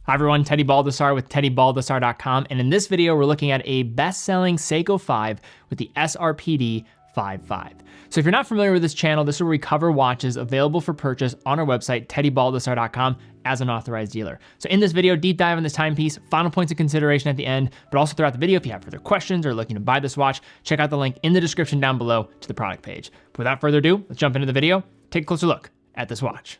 Hi everyone, Teddy Baldassarre with TeddyBaldassarre.com, and in this video we're looking at a best-selling Seiko 5 with the SRPD55. So if you're not familiar with this channel, this is where we cover watches available for purchase on our website, TeddyBaldassarre.com, as an authorized dealer. So in this video, deep dive on this timepiece, final points of consideration at the end, but also throughout the video, if you have further questions or looking to buy this watch, check out the link in the description down below to the product page. But without further ado, let's jump into the video, take a closer look at this watch.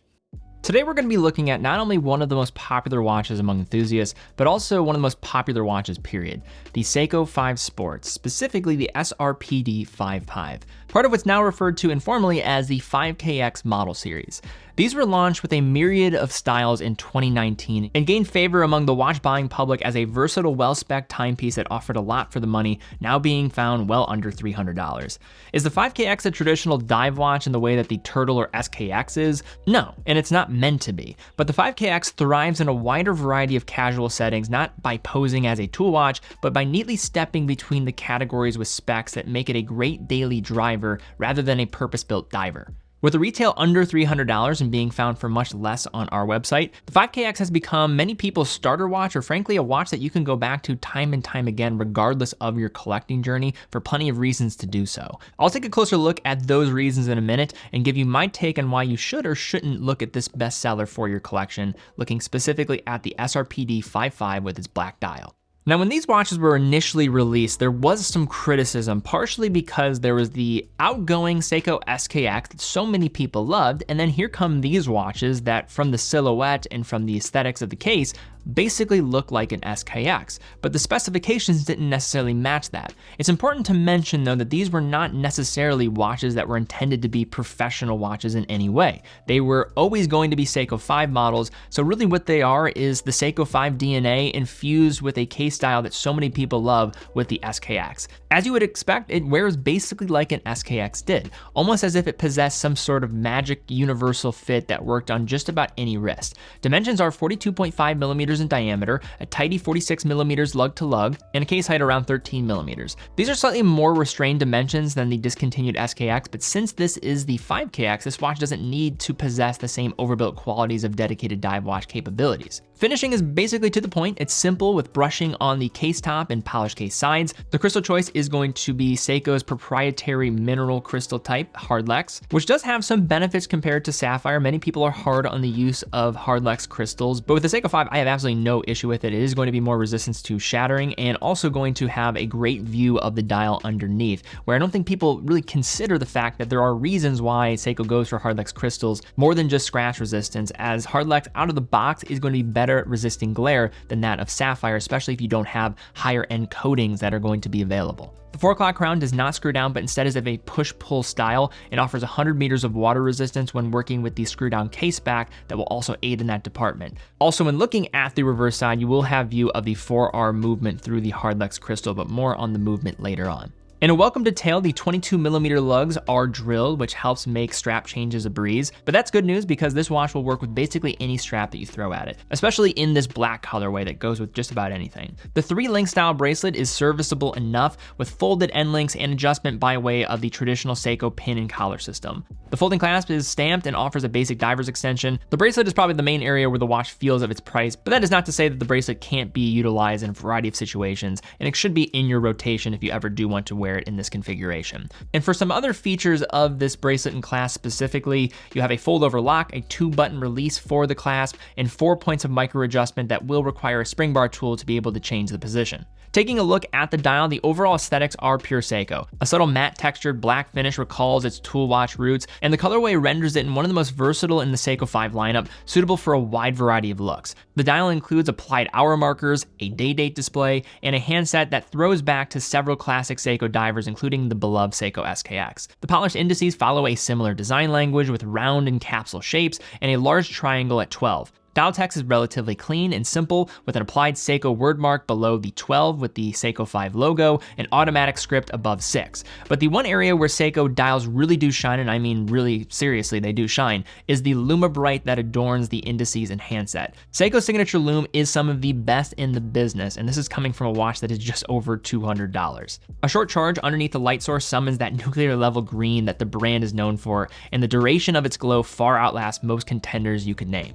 Today we're going to be looking at not only one of the most popular watches among enthusiasts, but also one of the most popular watches, period. The Seiko 5 Sports, specifically the SRPD55, part of what's now referred to informally as the 5KX model series. These were launched with a myriad of styles in 2019 and gained favor among the watch buying public as a versatile, well-spec'd timepiece that offered a lot for the money, now being found well under $300. Is the 5KX a traditional dive watch in the way that the Turtle or SKX is? No, and it's not meant to be. But the 5KX thrives in a wider variety of casual settings, not by posing as a tool watch, but by neatly stepping between the categories with specs that make it a great daily driver rather than a purpose-built diver. With a retail under $300 and being found for much less on our website, the 5KX has become many people's starter watch, or frankly a watch that you can go back to time and time again regardless of your collecting journey, for plenty of reasons to do so. I'll take a closer look at those reasons in a minute and give you my take on why you should or shouldn't look at this bestseller for your collection, looking specifically at the SRPD55 with its black dial. Now, when these watches were initially released, there was some criticism, partially because there was the outgoing Seiko SKX that so many people loved, and then here come these watches that, from the silhouette and from the aesthetics of the case, basically look like an SKX, but the specifications didn't necessarily match that. It's important to mention, though, that these were not necessarily watches that were intended to be professional watches in any way. They were always going to be Seiko 5 models, so really what they are is the Seiko 5 DNA infused with a case style that so many people love with the SKX. As you would expect, it wears basically like an SKX did, almost as if it possessed some sort of magic universal fit that worked on just about any wrist. Dimensions are 42.5 millimeters in diameter, a tidy 46 millimeters lug to lug, and a case height around 13 millimeters. These are slightly more restrained dimensions than the discontinued SKX, but since this is the 5KX, this watch doesn't need to possess the same overbuilt qualities of dedicated dive watch capabilities. Finishing is basically to the point. It's simple with brushing on the case top and polished case sides. The crystal choice is going to be Seiko's proprietary mineral crystal type, Hardlex, which does have some benefits compared to sapphire. Many people are hard on the use of Hardlex crystals, but with the Seiko 5, I have absolutely no issue with it. It is going to be more resistance to shattering and also going to have a great view of the dial underneath, where I don't think people really consider the fact that there are reasons why Seiko goes for Hardlex crystals more than just scratch resistance, as Hardlex out of the box is going to be better at resisting glare than that of sapphire, especially if you don't have higher end coatings that are going to be available. The 4 o'clock crown does not screw down, but instead is of a push-pull style. It offers 100 meters of water resistance when working with the screw-down case back that will also aid in that department. Also, when looking at the reverse side, you will have view of the 4R movement through the Hardlex crystal, but more on the movement later on. In a welcome detail, the 22 millimeter lugs are drilled, which helps make strap changes a breeze, but that's good news because this watch will work with basically any strap that you throw at it, especially in this black colorway that goes with just about anything. The 3-link style bracelet is serviceable enough with folded end links and adjustment by way of the traditional Seiko pin and collar system. The folding clasp is stamped and offers a basic diver's extension. The bracelet is probably the main area where the watch feels of its price, but that is not to say that the bracelet can't be utilized in a variety of situations, and it should be in your rotation if you ever do want to wear it in this configuration. And for some other features of this bracelet and clasp specifically, you have a fold-over lock, a 2-button release for the clasp, and 4 points of micro adjustment that will require a spring bar tool to be able to change the position. Taking a look at the dial, the overall aesthetics are pure Seiko. A subtle matte textured black finish recalls its tool watch roots, and the colorway renders it in one of the most versatile in the Seiko 5 lineup, suitable for a wide variety of looks. The dial includes applied hour markers, a day date display, and a handset that throws back to several classic Seiko divers, including the beloved Seiko SKX. The polished indices follow a similar design language with round and capsule shapes and a large triangle at 12. Dial text is relatively clean and simple, with an applied Seiko word mark below the 12 with the Seiko 5 logo and automatic script above 6. But the one area where Seiko dials really do shine, and I mean really seriously they do shine, is the Luma Bright that adorns the indices and handset. Seiko's signature lume is some of the best in the business, and this is coming from a watch that is just over $200. A short charge underneath the light source summons that nuclear level green that the brand is known for, and the duration of its glow far outlasts most contenders you could name.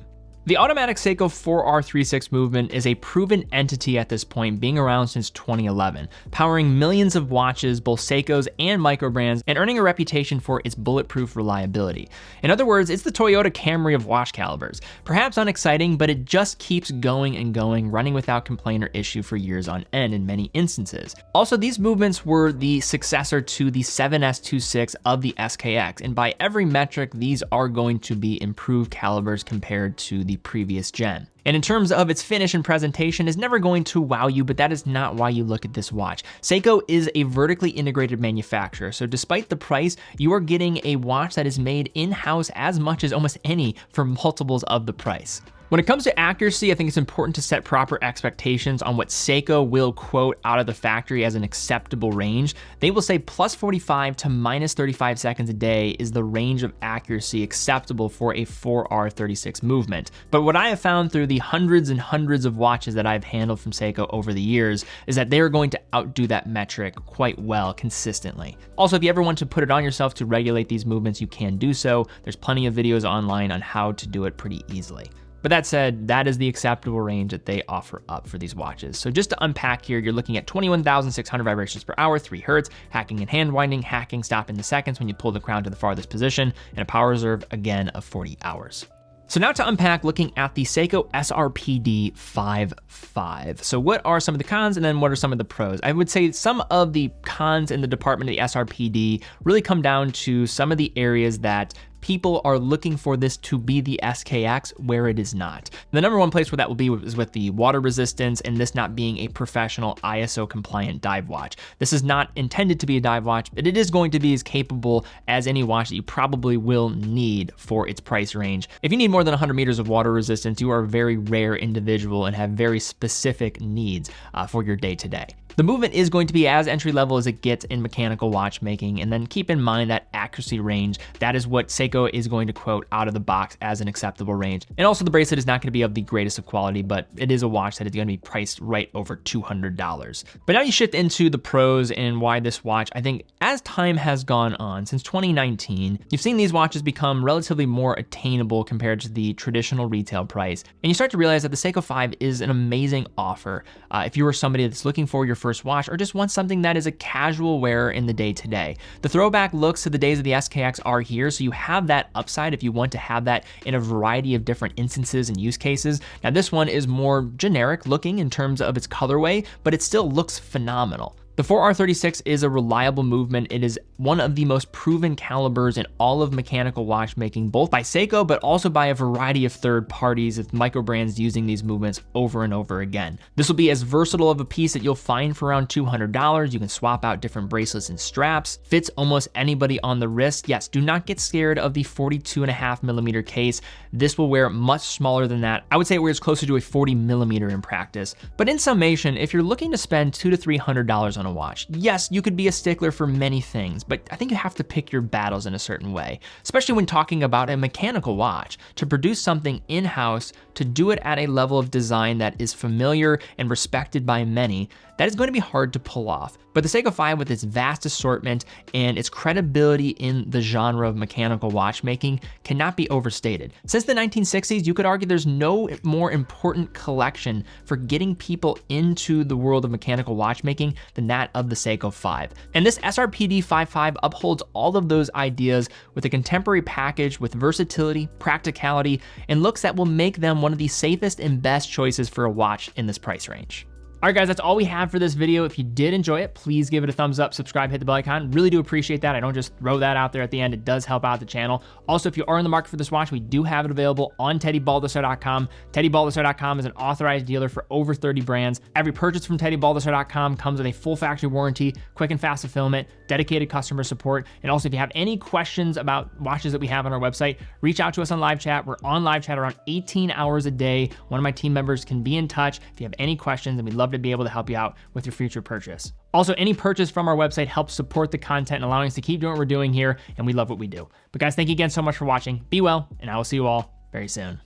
The automatic Seiko 4R36 movement is a proven entity at this point, being around since 2011, powering millions of watches, both Seikos and micro brands, and earning a reputation for its bulletproof reliability. In other words, it's the Toyota Camry of watch calibers. Perhaps unexciting, but it just keeps going and going, running without complaint or issue for years on end in many instances. Also, these movements were the successor to the 7S26 of the SKX, and by every metric, these are going to be improved calibers compared to the previous gen. And in terms of its finish and presentation, is never going to wow you, but that is not why you look at this watch. Seiko is a vertically integrated manufacturer, so despite the price, you are getting a watch that is made in-house as much as almost any for multiples of the price. When it comes to accuracy, I think it's important to set proper expectations on what Seiko will quote out of the factory as an acceptable range. They will say plus 45 to minus 35 seconds a day is the range of accuracy acceptable for a 4R36 movement. But what I have found through the hundreds and hundreds of watches that I've handled from Seiko over the years is that they are going to outdo that metric quite well consistently. Also, if you ever want to put it on yourself to regulate these movements, you can do so. There's plenty of videos online on how to do it pretty easily. But that said, that is the acceptable range that they offer up for these watches. So just to unpack here, you're looking at 21,600 vibrations per hour, 3 Hertz, hacking and hand winding, hacking stop in the seconds when you pull the crown to the farthest position, and a power reserve again of 40 hours. So now to unpack, looking at the Seiko SRPD55. So what are some of the cons, and then what are some of the pros? I would say some of the cons in the department of the SRPD really come down to some of the areas that people are looking for this to be the SKX where it is not. The number one place where that will be is with the water resistance and this not being a professional ISO compliant dive watch. This is not intended to be a dive watch, but it is going to be as capable as any watch that you probably will need for its price range. If you need more than 100 meters of water resistance, you are a very rare individual and have very specific needs for your day-to-day. The movement is going to be as entry level as it gets in mechanical watchmaking, and then keep in mind that accuracy range. That is what Seiko is going to quote out of the box as an acceptable range. And also the bracelet is not going to be of the greatest of quality, but it is a watch that is going to be priced right over $200. But now you shift into the pros and why this watch. I think as time has gone on, since 2019, you've seen these watches become relatively more attainable compared to the traditional retail price. And you start to realize that the Seiko 5 is an amazing offer if you are somebody that's looking for your first watch or just want something that is a casual wear in the day-to-day. The throwback looks to the days of the SKX are here, so you have that upside if you want to have that in a variety of different instances and use cases. Now this one is more generic looking in terms of its colorway, but it still looks phenomenal. The 4R36 is a reliable movement. It is one of the most proven calibers in all of mechanical watchmaking, both by Seiko, but also by a variety of third parties with micro brands using these movements over and over again. This will be as versatile of a piece that you'll find for around $200. You can swap out different bracelets and straps. Fits almost anybody on the wrist. Yes, do not get scared of the 42.5 millimeter case. This will wear much smaller than that. I would say it wears closer to a 40 millimeter in practice. But in summation, if you're looking to spend $200 to $300 on a watch, yes, you could be a stickler for many things, but I think you have to pick your battles in a certain way, especially when talking about a mechanical watch. To produce something in-house, to do it at a level of design that is familiar and respected by many, that is going to be hard to pull off. But the Seiko 5, with its vast assortment and its credibility in the genre of mechanical watchmaking, cannot be overstated. Since the 1960s, you could argue there's no more important collection for getting people into the world of mechanical watchmaking than that of the Seiko 5. And this SRPD55 upholds all of those ideas with a contemporary package with versatility, practicality, and looks that will make them one of the safest and best choices for a watch in this price range. All right, guys, that's all we have for this video. If you did enjoy it, please give it a thumbs up, subscribe, hit the bell icon. Really do appreciate that. I don't just throw that out there at the end. It does help out the channel. Also, if you are in the market for this watch, we do have it available on TeddyBaldassarre.com. TeddyBaldassarre.com is an authorized dealer for over 30 brands. Every purchase from TeddyBaldassarre.com comes with a full factory warranty, quick and fast fulfillment, dedicated customer support. And also, if you have any questions about watches that we have on our website, reach out to us on live chat. We're on live chat around 18 hours a day. One of my team members can be in touch if you have any questions, and we'd love to be able to help you out with your future purchase. Also, any purchase from our website helps support the content and allowing us to keep doing what we're doing here, and we love what we do. But guys, thank you again so much for watching. Be well, and I will see you all very soon.